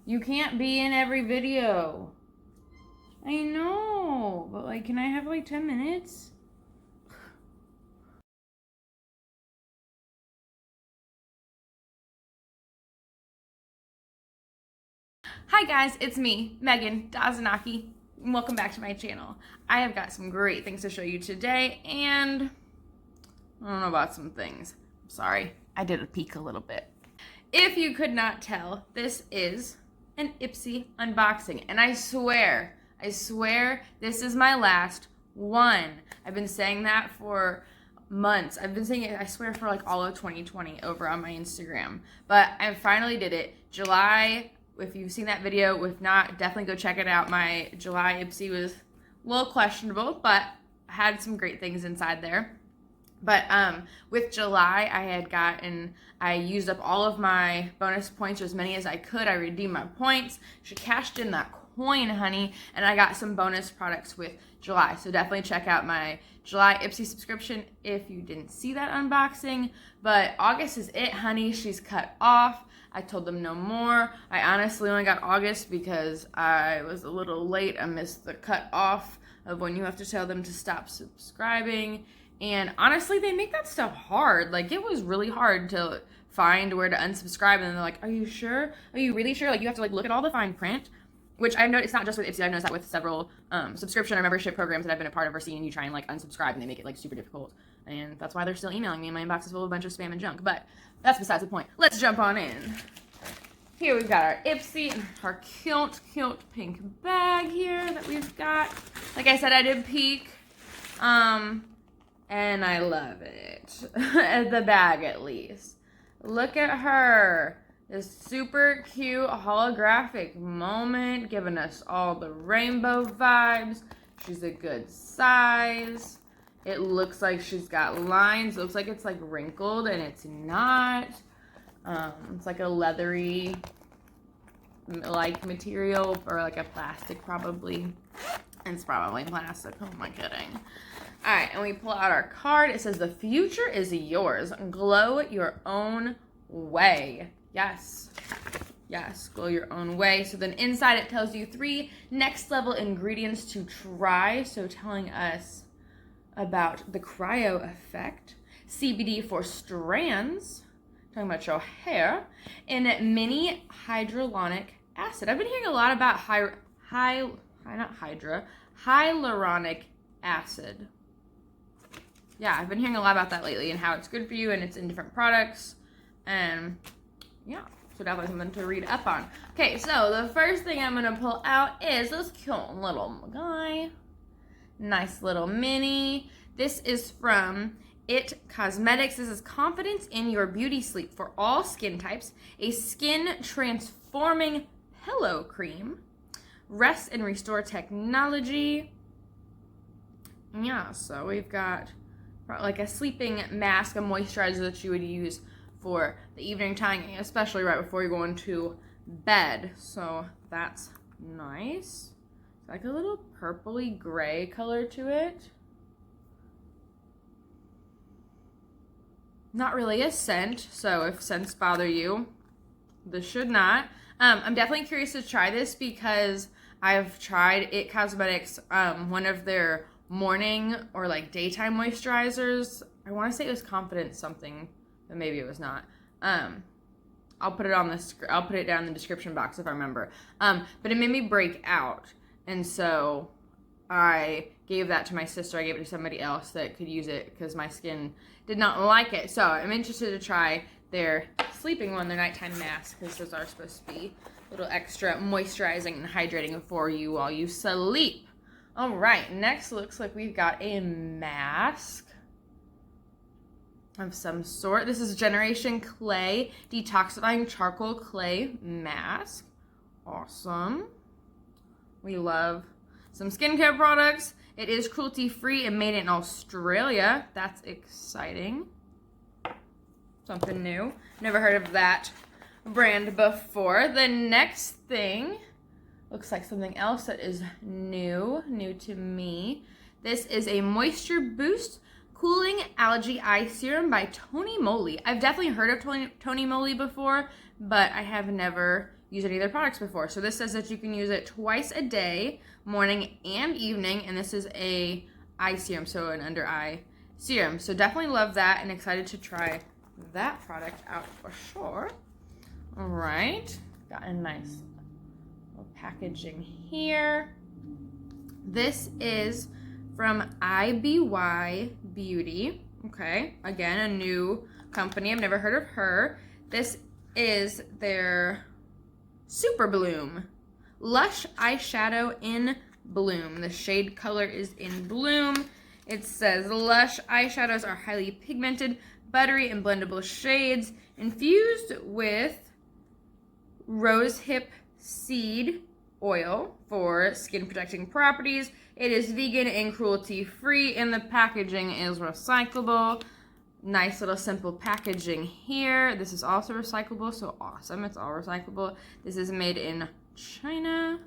You can't be in every video. I know, but like, can I have like 10 minutes? Hi guys, it's me, Megan Dazanaki, and welcome back to my channel. I have got some great things to show you today, and I don't know about some things. I'm sorry, I did a peek a little bit. If you could not tell, this is an IPSY unboxing, and I swear, this is my last one. I've been saying that for months. I've been saying it, I swear, for like all of 2020 over on my Instagram. But I finally did it. July, if you've seen that video, if not, definitely go check it out. My July IPSY was a little questionable, but I had some great things inside there. But with July, I used up all of my bonus points, or as many as I could. I redeemed my points. She cashed in that coin, honey, and I got some bonus products with July. So definitely check out my July IPSY subscription if you didn't see that unboxing. But August is it, honey. She's cut off. I told them no more. I honestly only got August because I was a little late. I missed the cut off of when you have to tell them to stop subscribing. And honestly, they make that stuff hard. Like, it was really hard to find where to unsubscribe. And they're like, are you sure? Are you really sure? Like, you have to like look at all the fine print. Which I know it's not just with IPSY. I've noticed that with several subscription or membership programs that I've been a part of or seen, you try and like unsubscribe and they make it like super difficult. And that's why they're still emailing me, and my inbox is full of a bunch of spam and junk. But that's besides the point. Let's jump on in. Here we've got our IPSY and our cute pink bag here that we've got. Like I said, I did peek. And I love it. The bag, at least. Look at her. This super cute holographic moment, giving us all the rainbow vibes. She's a good size. It looks like she's got lines. It looks like it's like wrinkled, and it's not. It's like a leathery like material, or like a plastic probably. It's probably plastic. Who am I kidding? All right, and we pull out our card. It says, the future is yours. Glow your own way. Yes, glow your own way. So then inside it tells you 3 next level ingredients to try. So telling us about the cryo effect, CBD for strands, talking about your hair, and mini hyaluronic acid. I've been hearing a lot about hyaluronic acid. Yeah, I've been hearing a lot about that lately and how it's good for you, and it's in different products. And yeah, so definitely something to read up on. Okay, so the first thing I'm gonna pull out is this cute little guy. Nice little mini. This is from It Cosmetics. This is Confidence in Your Beauty Sleep for all skin types. A skin transforming pillow cream. Rest and restore technology. Yeah, so we've got like a sleeping mask, a moisturizer that you would use for the evening time, especially right before you're going to bed. So that's nice. It's like a little purpley gray color to it. Not really a scent, so if scents bother you, this should not. I'm definitely curious to try this because I've tried It Cosmetics, one of their morning or like daytime moisturizers. I want to say it was Confidence something, but maybe it was not. I'll put it down in the description box if I remember. But it made me break out, and so I gave that to my sister. I gave it to somebody else that could use it because my skin did not like it. So I'm interested to try their sleeping one, their nighttime mask, because those are supposed to be a little extra moisturizing and hydrating for you while you sleep. All right, next looks like we've got a mask of some sort. This is Generation Clay Detoxifying Charcoal Clay Mask. Awesome. We love some skincare products. It is cruelty-free and made in Australia. That's exciting. Something new. Never heard of that brand before. The next thing looks like something else that is new to me. This is a Moisture Boost Cooling Algae Eye Serum by TonyMoly. I've definitely heard of TonyMoly before, but I have never used any of their products before. So this says that you can use it twice a day, morning and evening, and this is a eye serum, so an under eye serum. So definitely love that and excited to try that product out for sure. All right, got a nice little packaging here. This is from IPSY Beauty. Okay, again, a new company. I've never heard of her. This is their Superbloom Lush Eyeshadow in Bloom. The shade color is in Bloom. It says Lush eyeshadows are highly pigmented, buttery, and blendable shades infused with rosehip seed oil for skin protecting properties. It is vegan and cruelty free, and the packaging is recyclable. Nice little simple packaging here. This is also recyclable, so awesome. It's all recyclable. This is made in China.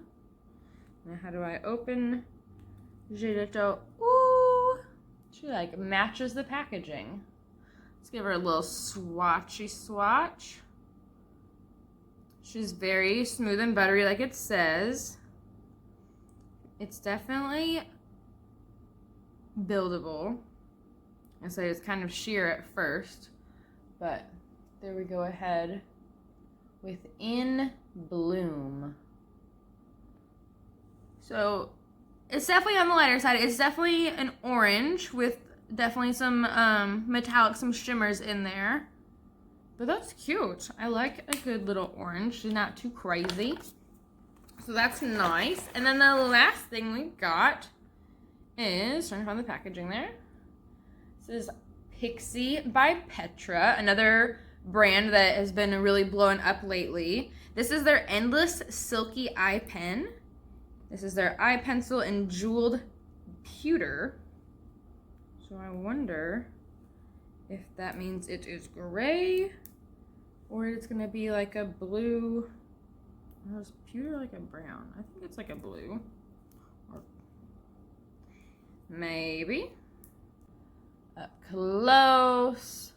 Now how do I open? Ooh, she like matches the packaging. Let's give her a little swatchy swatch. She's very smooth and buttery like it says. It's definitely buildable. I say it's kind of sheer at first, but there we go ahead with In Bloom. So it's definitely on the lighter side. It's definitely an orange with definitely some metallic, some shimmers in there. But that's cute. I like a good little orange. She's not too crazy. So that's nice. And then the last thing we got is, trying to find the packaging there. This is Pixi by Petra, another brand that has been really blowing up lately. This is their Endless Silky Eye Pen. This is their eye pencil in jeweled pewter. So I wonder if that means it is gray or it's gonna be like a blue. Oh, is pewter like a brown? I think it's like a blue. Or maybe. Up close.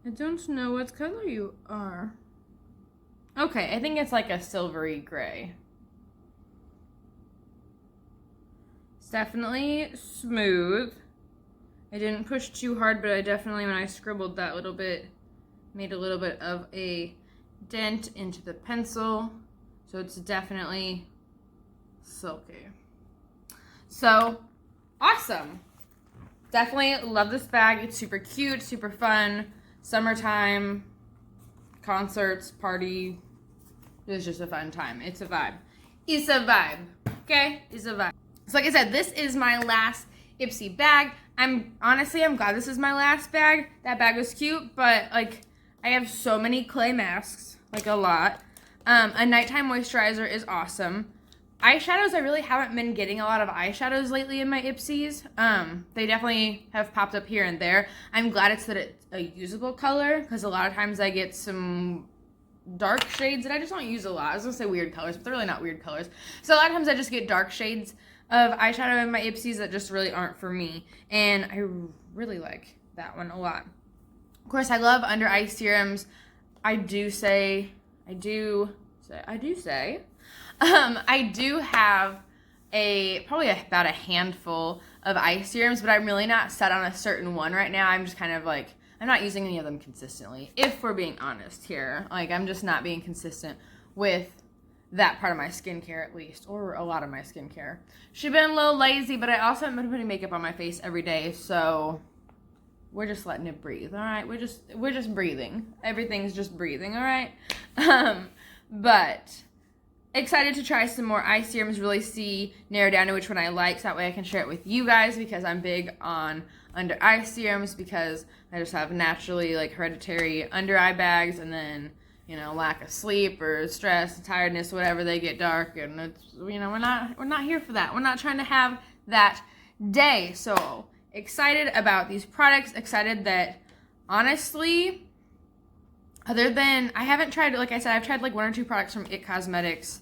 I don't know what color you are. Okay, I think it's like a silvery gray. It's definitely smooth. I didn't push too hard, but I definitely, when I scribbled that little bit, made a little bit of a dent into the pencil. So it's definitely silky. So, awesome. Definitely love this bag. It's super cute, super fun. Summertime, concerts, party. It's just a fun time. It's a vibe. It's a vibe. Okay? It's a vibe. So like I said, this is my last IPSY bag. I'm glad this is my last bag. That bag was cute, but like I have so many clay masks, like a lot. A nighttime moisturizer is awesome. Eyeshadows, I really haven't been getting a lot of eyeshadows lately in my IPSYs. They definitely have popped up here and there. I'm glad it's a usable color, because a lot of times I get some dark shades that I just don't use a lot. I was gonna say weird colors, but they're really not weird colors. So a lot of times I just get dark shades of eyeshadow in my IPSYs that just really aren't for me. And I really like that one a lot. Of course, I love under eye serums. I do have probably about a handful of eye serums, but I'm really not set on a certain one right now. I'm just kind of like, I'm not using any of them consistently, if we're being honest here. Like, I'm just not being consistent with that part of my skincare, at least, or a lot of my skincare. She's been a little lazy, but I also haven't been putting makeup on my face every day, so we're just letting it breathe, all right? We're just breathing. Everything's just breathing, all right? But excited to try some more eye serums, really narrow down to which one I like, so that way I can share it with you guys, because I'm big on under eye serums, because I just have naturally like hereditary under eye bags, and then, you know, lack of sleep or stress, tiredness, whatever, they get dark, and it's, you know, we're not here for that. We're not trying to have that day. So excited about these products, excited that, honestly, other than, I haven't tried, like I said, I've tried like 1 or 2 products from IT Cosmetics,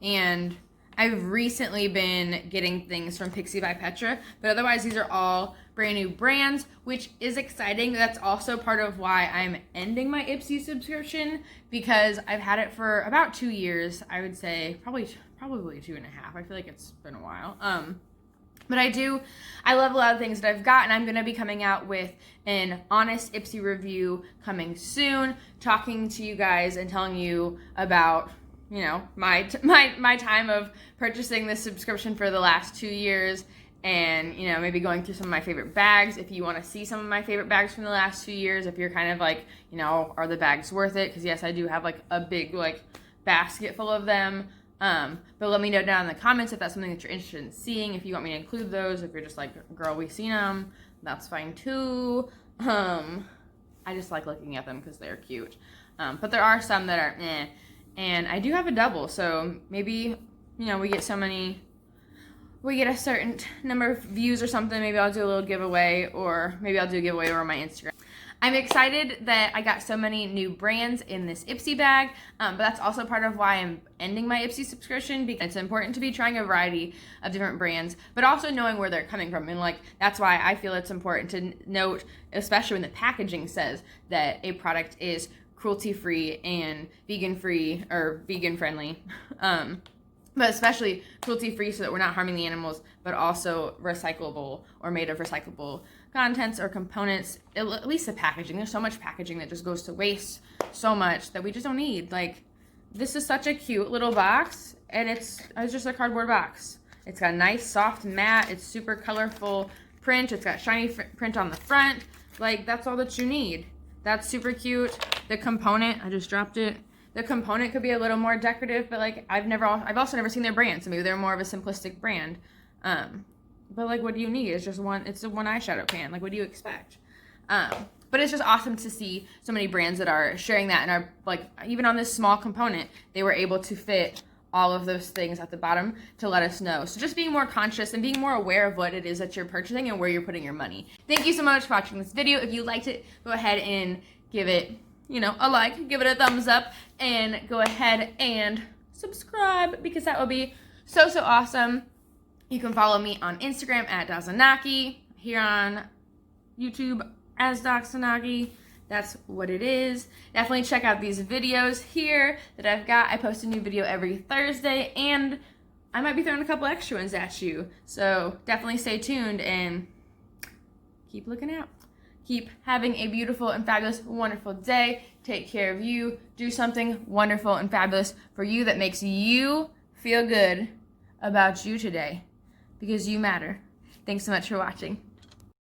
and I've recently been getting things from Pixi by Petra, but otherwise these are all brand new brands, which is exciting. That's also part of why I'm ending my IPSY subscription, because I've had it for about 2 years. I would say probably 2.5. I feel like it's been a while. But I love a lot of things that I've got, and I'm going to be coming out with an honest IPSY review coming soon, talking to you guys and telling you about, you know, my time of purchasing this subscription for the last 2 years, and, you know, maybe going through some of my favorite bags. If you want to see some of my favorite bags from the last 2 years, if you're kind of like, you know, are the bags worth it? Because yes, I do have like a big like basket full of them. But let me know down in the comments if that's something that you're interested in seeing, if you want me to include those. If you're just like, girl, we've seen them, that's fine too. I just like looking at them because they're cute. But there are some that are eh. And I do have a double, so maybe, you know, we get a certain number of views or something. Maybe I'll do a little giveaway, or maybe I'll do a giveaway over my Instagram. I'm excited that I got so many new brands in this IPSY bag, but that's also part of why I'm ending my IPSY subscription, because it's important to be trying a variety of different brands, but also knowing where they're coming from. And like, that's why I feel it's important to note, especially when the packaging says that a product is cruelty-free and vegan-free or vegan-friendly, but especially cruelty-free so that we're not harming the animals, but also recyclable or made of recyclable contents or components. At least the packaging. There's so much packaging that just goes to waste, so much that we just don't need. Like, this is such a cute little box, and it's just a cardboard box. It's got a nice soft matte. It's super colorful print. It's got shiny print on the front. Like, that's all that you need. That's super cute. The component, I just dropped it. The component could be a little more decorative, but like, I've also never seen their brand, so maybe they're more of a simplistic brand. But like, what do you need? It's a one eyeshadow pan. Like, what do you expect? But it's just awesome to see so many brands that are sharing that, and are like, even on this small component, they were able to fit all of those things at the bottom to let us know. So just being more conscious and being more aware of what it is that you're purchasing and where you're putting your money. Thank you so much for watching this video. If you liked it, go ahead and give it, you know, a like, give it a thumbs up, and go ahead and subscribe, because that would be so awesome. You can follow me on Instagram at dazanaki, here on YouTube as dazanaki. That's what it is. Definitely check out these videos here that I've got. I post a new video every Thursday, and I might be throwing a couple extra ones at you. So definitely stay tuned and keep looking out. Keep having a beautiful and fabulous, wonderful day. Take care of you. Do something wonderful and fabulous for you that makes you feel good about you today, because you matter. Thanks so much for watching.